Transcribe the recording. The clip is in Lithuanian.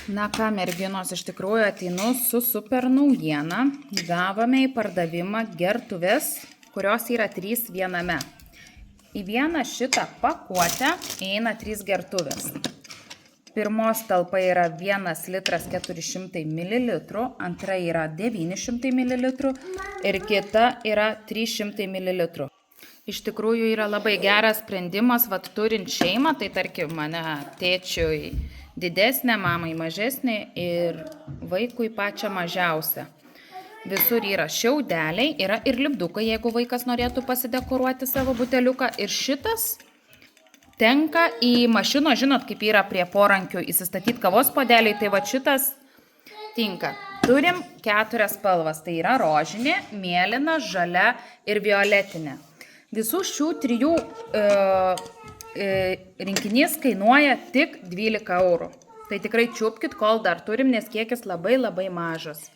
Na ką, merginos, iš tikrųjų ateinu su super naujiena. Gavome į pardavimą gertuves, kurios yra 3 viename. Į vieną šitą pakuotę įeina 3 gertuvės. Pirmos talpa yra 1 litras 400 ml, antra yra 900 ml ir kita yra 300 ml. Iš tikrųjų yra labai geras sprendimas, vat turint šeimą, tai tarkim mane tėčiui didesnė, mamai mažesnė ir vaikui pačią mažiausią. Visur yra šiaudeliai, yra ir lipdukai, jeigu vaikas norėtų pasidekoruoti savo buteliuką. Ir šitas tenka į mašino, žinot, kaip yra prie porankių įsistatyti kavos podeliai, tai va šitas tinka. Turim 4 spalvas, tai yra rožinė, mėlyna, žalia ir violetinė. Visų šių 3 rinkinys kainuoja tik 12 eurų. Tai tikrai čiupkit, kol dar turim, nes kiekis labai mažas.